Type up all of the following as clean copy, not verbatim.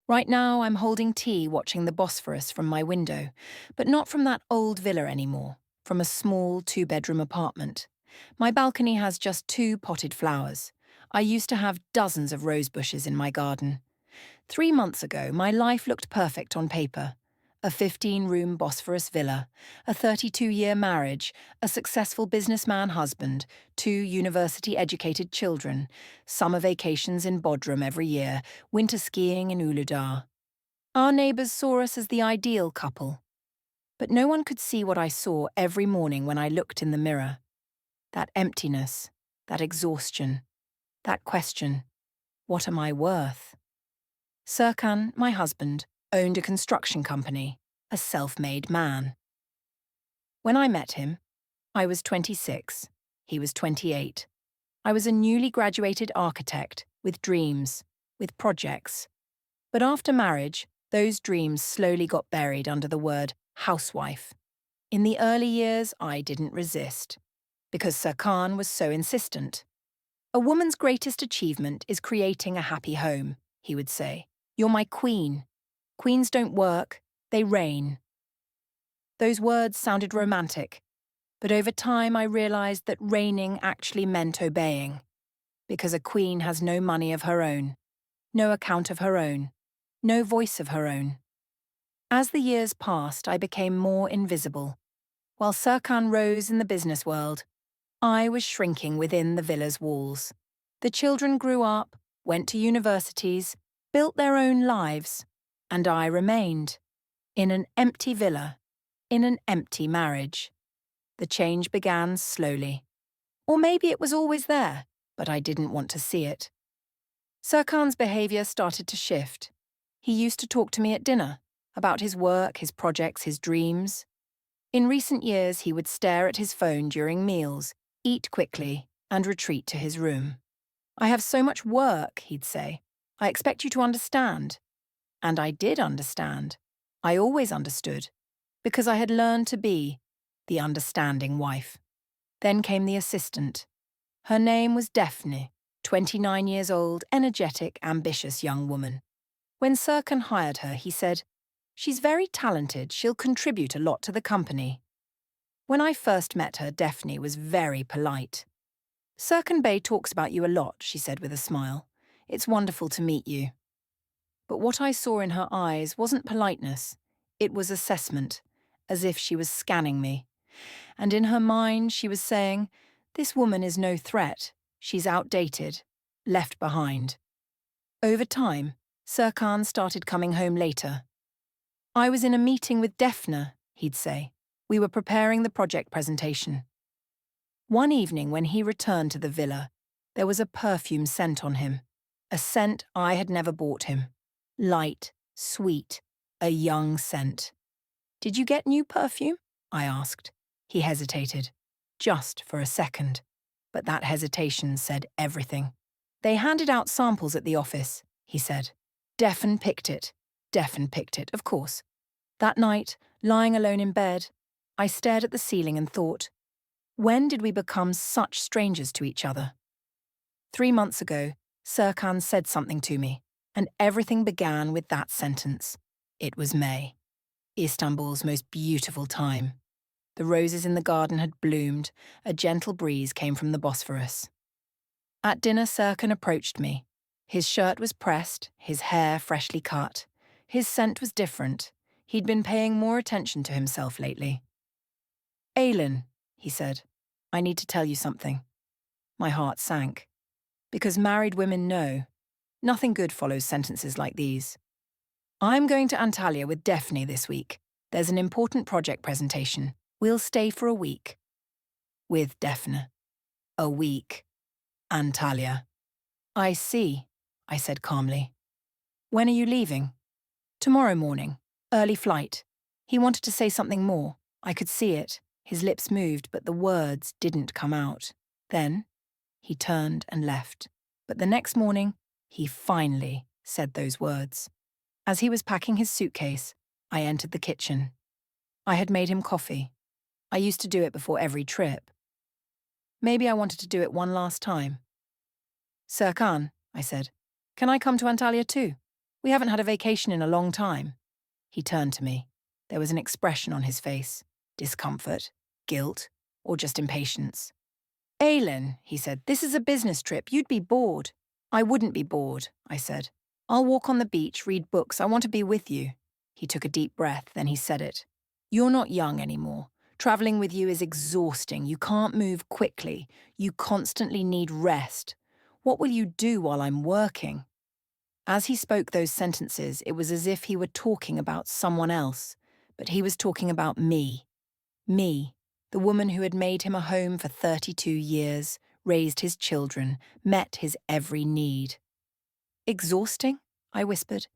Right now, I'm holding tea watching the Bosphorus from my window, but not from that old villa anymore, from a small two-bedroom apartment. My balcony has just two potted flowers. I used to have dozens of rose bushes in my garden. 3 months ago, my life looked perfect on paper. A 15-room Bosphorus villa, a 32-year marriage, a successful businessman husband, two university-educated children, summer vacations in Bodrum every year, winter skiing in Uludağ. Our neighbours saw us as the ideal couple. But no one could see what I saw every morning when I looked in the mirror. That emptiness, that exhaustion, that question, what am I worth? Serkan, my husband, owned a construction company, a self-made man. When I met him, I was 26, he was 28. I was a newly graduated architect with dreams, with projects. But after marriage, those dreams slowly got buried under the word housewife. In the early years, I didn't resist, because Serkan was so insistent. A woman's greatest achievement is creating a happy home, he would say. You're my queen. Queens don't work, they reign. Those words sounded romantic, but over time I realized that reigning actually meant obeying, because a queen has no money of her own, no account of her own, no voice of her own. As the years passed, I became more invisible. While Serkan rose in the business world, I was shrinking within the villa's walls. The children grew up, went to universities, built their own lives, and I remained, in an empty villa, in an empty marriage. The change began slowly. Or maybe it was always there, but I didn't want to see it. Serkan's behaviour started to shift. He used to talk to me at dinner, about his work, his projects, his dreams. In recent years, he would stare at his phone during meals, eat quickly, and retreat to his room. I have so much work, he'd say. I expect you to understand. And I did understand. I always understood, because I had learned to be the understanding wife. Then came the assistant. Her name was Daphne, 29 years old, energetic, ambitious young woman. When Serkan hired her, he said, "She's very talented, she'll contribute a lot to the company." When I first met her, Daphne was very polite. "Serkan Bey talks about you a lot," she said with a smile. "It's wonderful to meet you." But what I saw in her eyes wasn't politeness, it was assessment, as if she was scanning me. And in her mind, she was saying, "This woman is no threat. She's outdated, left behind." Over time, Serkan started coming home later. "I was in a meeting with Defne," he'd say. "We were preparing the project presentation." One evening when he returned to the villa, there was a perfume scent on him, a scent I had never bought him. Light, sweet, a young scent. "Did you get new perfume?" I asked. He hesitated, just for a second. But that hesitation said everything. "They handed out samples at the office," he said. Defne picked it, of course. That night, lying alone in bed, I stared at the ceiling and thought, when did we become such strangers to each other? 3 months ago, Serkan said something to me, and everything began with that sentence. It was May, Istanbul's most beautiful time. The roses in the garden had bloomed, a gentle breeze came from the Bosphorus. At dinner, Serkan approached me. His shirt was pressed, his hair freshly cut. His scent was different. He'd been paying more attention to himself lately. "Aylin," he said, "I need to tell you something." My heart sank. Because married women know. Nothing good follows sentences like these. "I'm going to Antalya with Daphne this week. There's an important project presentation. We'll stay for a week." With Daphne. A week. Antalya. "I see," I said calmly. "When are you leaving?" "Tomorrow morning. Early flight." He wanted to say something more. I could see it. His lips moved, but the words didn't come out. Then, he turned and left. But the next morning, he finally said those words. As he was packing his suitcase, I entered the kitchen. I had made him coffee. I used to do it before every trip. Maybe I wanted to do it one last time. "Serkan," I said, "can I come to Antalya too?" We haven't had a vacation in a long time. He turned to me. There was an expression on his face. Discomfort, guilt, or just impatience. Aylin, he said, this is a business trip. You'd be bored. I wouldn't be bored, I said. I'll walk on the beach, read books. I want to be with you. He took a deep breath, then he said it. You're not young anymore. Traveling with you is exhausting. You can't move quickly. You constantly need rest. What will you do while I'm working? As he spoke those sentences, it was as if he were talking about someone else, but he was talking about me. Me, the woman who had made him a home for 32 years, raised his children, met his every need. Exhausting? I whispered.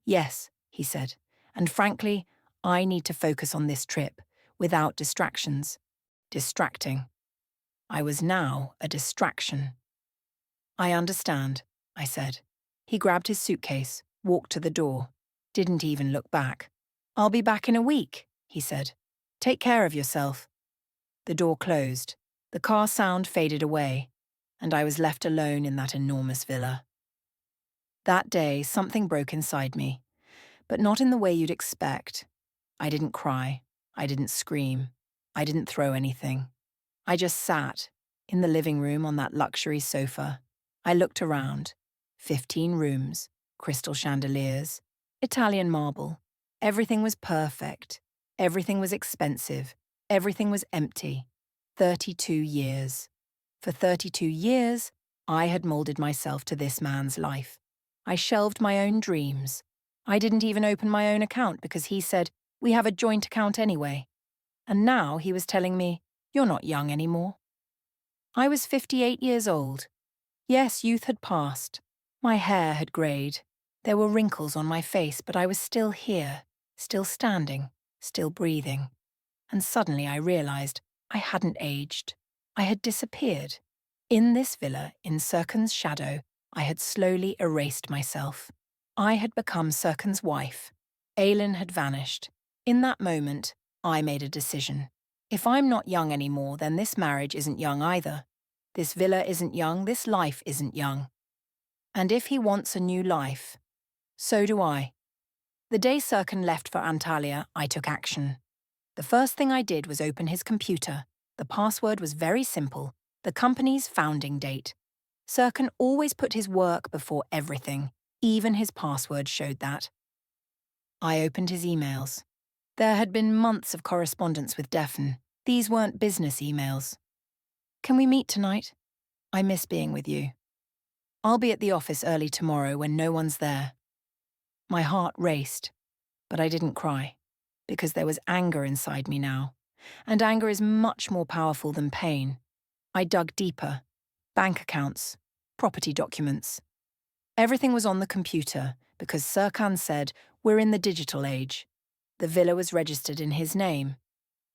Yes, he said, and frankly, I need to focus on this trip, without distractions. Distracting. I was now a distraction. I understand, I said. He grabbed his suitcase, walked to the door, didn't even look back. I'll be back in a week, he said. Take care of yourself. The door closed, the car sound faded away, and I was left alone in that enormous villa. That day, something broke inside me, but not in the way you'd expect. I didn't cry, I didn't scream, I didn't throw anything. I just sat, in the living room on that luxury sofa. I looked around. 15 rooms, crystal chandeliers, Italian marble. Everything was perfect. Everything was expensive. Everything was empty. 32 years. For 32 years, I had molded myself to this man's life. I shelved my own dreams. I didn't even open my own account because he said, we have a joint account anyway. And now he was telling me, you're not young anymore. I was 58 years old. Yes, youth had passed. My hair had greyed. There were wrinkles on my face, but I was still here, still standing, still breathing. And suddenly I realized I hadn't aged. I had disappeared. In this villa, in Serkan's shadow, I had slowly erased myself. I had become Serkan's wife. Aylin had vanished. In that moment, I made a decision. If I'm not young anymore, then this marriage isn't young either. This villa isn't young, this life isn't young. And if he wants a new life, so do I. The day Serkan left for Antalya, I took action. The first thing I did was open his computer. The password was very simple, the company's founding date. Serkan always put his work before everything. Even his password showed that. I opened his emails. There had been months of correspondence with Defn. These weren't business emails. Can we meet tonight? I miss being with you. I'll be at the office early tomorrow when no one's there. My heart raced, but I didn't cry, because there was anger inside me now. And anger is much more powerful than pain. I dug deeper. Bank accounts, property documents. Everything was on the computer, because Serkan said, we're in the digital age. The villa was registered in his name.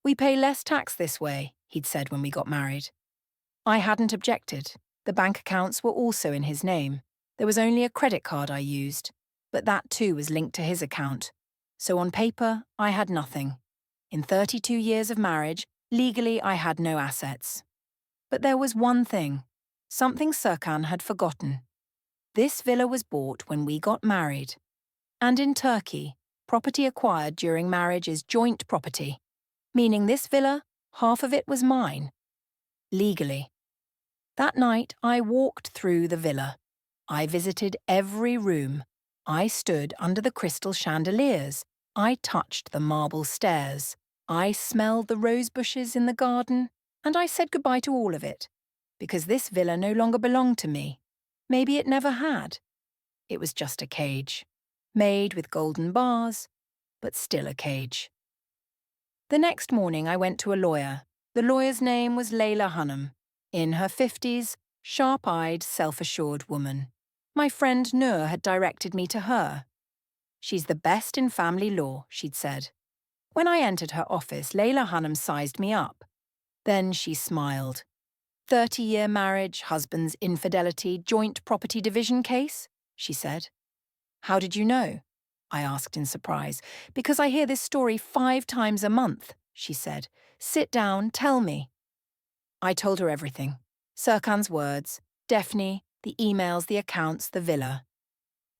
We pay less tax this way, he'd said when we got married. I hadn't objected. The bank accounts were also in his name. There was only a credit card I used, but that too was linked to his account. So on paper, I had nothing. In 32 years of marriage, legally I had no assets. But there was one thing, something Serkan had forgotten. This villa was bought when we got married. And in Turkey, property acquired during marriage is joint property, meaning this villa, half of it was mine. Legally. That night, I walked through the villa. I visited every room. I stood under the crystal chandeliers. I touched the marble stairs. I smelled the rose bushes in the garden, and I said goodbye to all of it, because this villa no longer belonged to me. Maybe it never had. It was just a cage, made with golden bars, but still a cage. The next morning I went to a lawyer. The lawyer's name was Leyla Hanım. In her 50s, sharp-eyed, self-assured woman. My friend Nur had directed me to her. She's the best in family law, she'd said. When I entered her office, Leyla Hanım sized me up. Then she smiled. 30-year marriage, husband's infidelity, joint property division case, she said. How did you know? I asked in surprise. Because I hear this story 5 times a month, she said. Sit down, tell me. I told her everything. Serkan's words, Defne, the emails, the accounts, the villa.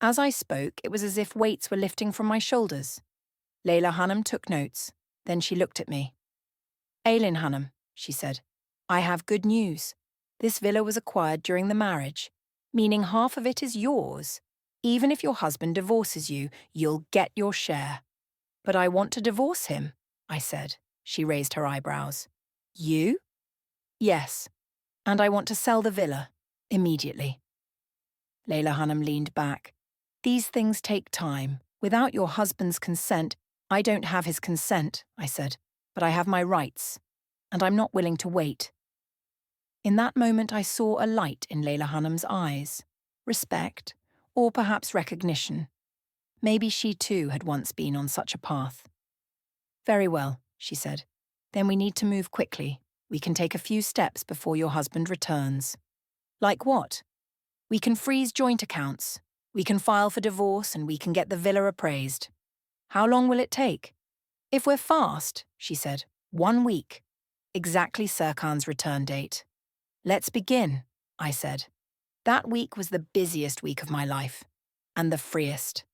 As I spoke, it was as if weights were lifting from my shoulders. Leyla Hanım took notes. Then she looked at me. Aylin Hanım, she said, I have good news. This villa was acquired during the marriage, meaning half of it is yours. Even if your husband divorces you, you'll get your share. But I want to divorce him, I said. She raised her eyebrows. You? Yes. And I want to sell the villa, immediately. Leyla Hanım leaned back. These things take time. Without your husband's consent, I don't have his consent, I said, but I have my rights, and I'm not willing to wait. In that moment I saw a light in Leyla Hanım's eyes. Respect, or perhaps recognition. Maybe she too had once been on such a path. Very well, she said. Then we need to move quickly. We can take a few steps before your husband returns. Like what? We can freeze joint accounts. We can file for divorce and we can get the villa appraised. How long will it take? If we're fast, she said, 1 week. Exactly Serkan's return date. Let's begin, I said. That week was the busiest week of my life, and the freest.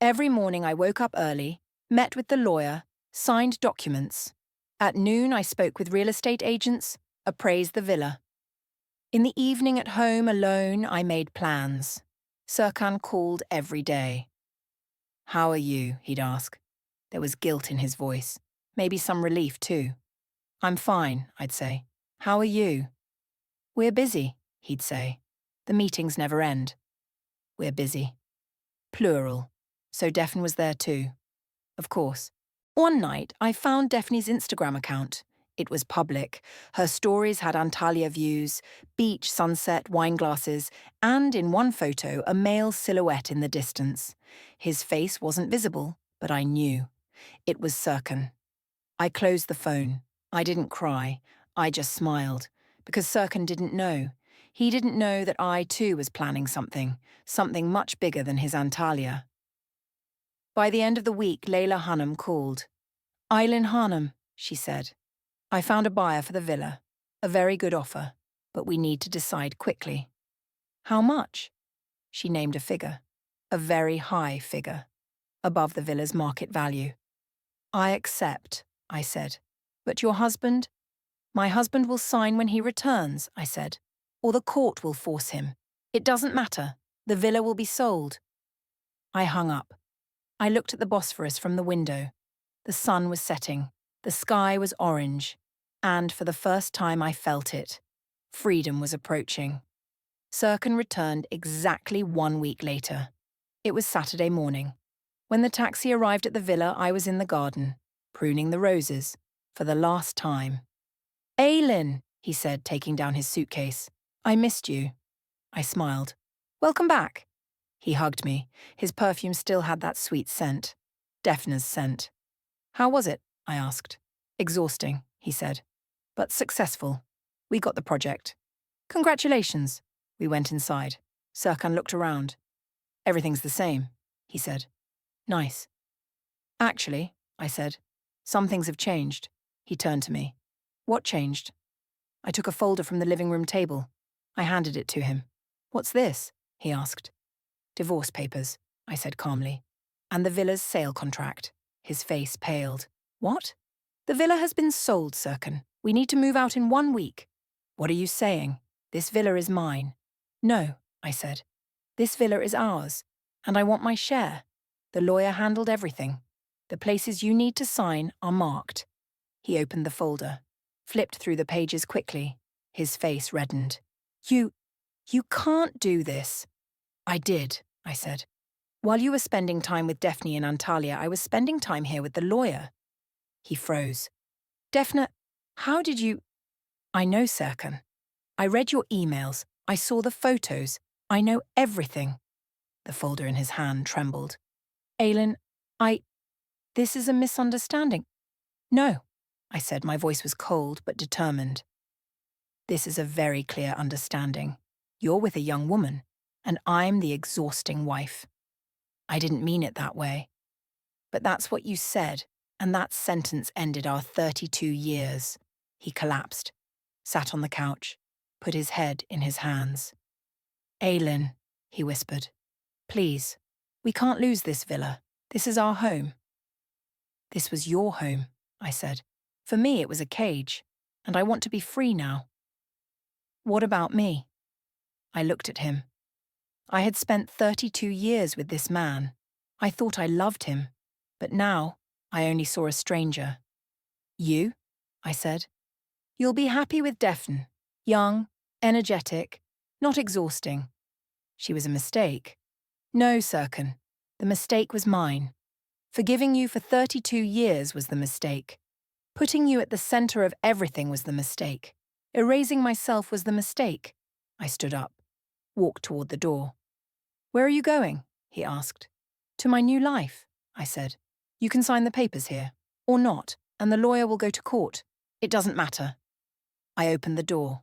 Every morning I woke up early, met with the lawyer, signed documents. At noon I spoke with real estate agents, appraised the villa. In the evening at home alone I made plans. Serkan called every day. How are you? He'd ask. There was guilt in his voice, maybe some relief too. I'm fine, I'd say. How are you? We're busy, he'd say. The meetings never end. We're busy. Plural. So Daphne was there too. Of course. One night, I found Daphne's Instagram account. It was public. Her stories had Antalya views, beach, sunset, wine glasses, and in one photo, a male silhouette in the distance. His face wasn't visible, but I knew. It was Serkan. I closed the phone. I didn't cry. I just smiled. Because Serkan didn't know. He didn't know that I too was planning something much bigger than his Antalya. By the end of the week, Leyla Hanım called. Aylin Hanım, she said. I found a buyer for the villa. A very good offer, but we need to decide quickly. How much? She named a figure. A very high figure. Above the villa's market value. I accept, I said. But your husband? My husband will sign when he returns, I said. Or the court will force him. It doesn't matter. The villa will be sold. I hung up. I looked at the Bosphorus from the window. The sun was setting. The sky was orange. And for the first time I felt it. Freedom was approaching. Serkan returned exactly 1 week later. It was Saturday morning. When the taxi arrived at the villa, I was in the garden, pruning the roses, for the last time. Aylin, he said, taking down his suitcase. I missed you. I smiled. Welcome back. He hugged me. His perfume still had that sweet scent. Defna's scent. How was it? I asked. Exhausting, he said. But successful. We got the project. Congratulations. We went inside. Serkan looked around. Everything's the same, he said. Nice. Actually, I said, some things have changed. He turned to me. What changed? I took a folder from the living room table. I handed it to him. What's this? He asked. Divorce papers, I said calmly. And the villa's sale contract. His face paled. What? The villa has been sold, Serkan. We need to move out in 1 week. What are you saying? This villa is mine. No, I said. This villa is ours, and I want my share. The lawyer handled everything. The places you need to sign are marked. He opened the folder, flipped through the pages quickly. His face reddened. You can't do this. I did, I said. While you were spending time with Daphne in Antalya, I was spending time here with the lawyer. He froze. Daphne, how did you... I know, Serkan. I read your emails. I saw the photos. I know everything. The folder in his hand trembled. Aylin, this is a misunderstanding. No, I said. My voice was cold but determined. This is a very clear understanding. You're with a young woman, and I'm the exhausting wife. I didn't mean it that way. But that's what you said, and that sentence ended our 32 years. He collapsed, sat on the couch, put his head in his hands. Aylin, he whispered, Please, we can't lose this villa. This is our home. This was your home, I said. For me, it was a cage, and I want to be free now. What about me? I looked at him. I had spent 32 years with this man. I thought I loved him, but now I only saw a stranger. You? I said. You'll be happy with Daphne. Young, energetic, not exhausting. She was a mistake. No, Serkan. The mistake was mine. Forgiving you for 32 years was the mistake. Putting you at the center of everything was the mistake. Erasing myself was the mistake. I stood up, walked toward the door. Where are you going? He asked. To my new life, I said. You can sign the papers here, or not, and the lawyer will go to court. It doesn't matter. I opened the door.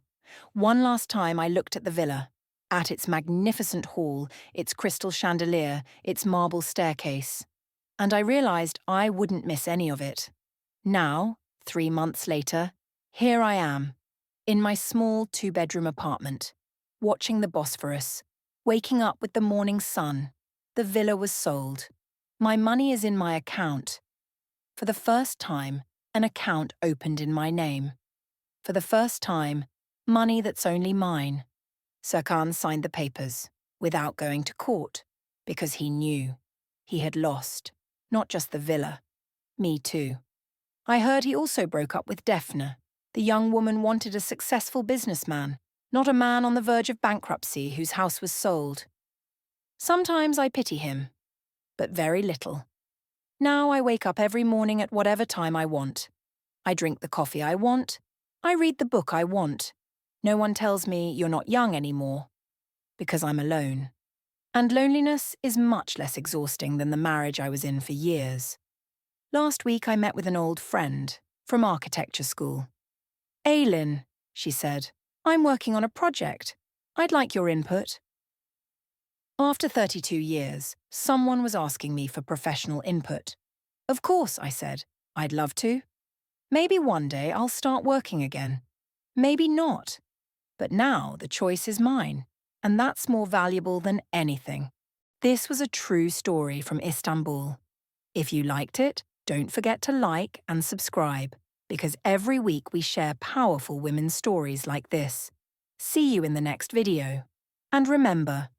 One last time I looked at the villa, at its magnificent hall, its crystal chandelier, its marble staircase. And I realized I wouldn't miss any of it. Now, 3 months later, here I am, in my small 2-bedroom apartment, watching the Bosphorus, waking up with the morning sun. The villa was sold. My money is in my account. For the first time, an account opened in my name. For the first time, money that's only mine. Serkan signed the papers, without going to court, because he knew. He had lost, not just the villa, me too. I heard he also broke up with Daphne. The young woman wanted a successful businessman, not a man on the verge of bankruptcy whose house was sold. Sometimes I pity him, but very little. Now I wake up every morning at whatever time I want. I drink the coffee I want. I read the book I want. No one tells me you're not young anymore, because I'm alone. And loneliness is much less exhausting than the marriage I was in for years. Last week I met with an old friend from architecture school. Aylin, she said, I'm working on a project. I'd like your input. After 32 years, someone was asking me for professional input. Of course, I said, I'd love to. Maybe one day I'll start working again. Maybe not. But now the choice is mine, and that's more valuable than anything. This was a true story from Istanbul. If you liked it, don't forget to like and subscribe, because every week we share powerful women's stories like this. See you in the next video. And remember,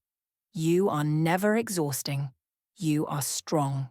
you are never exhausting. You are strong.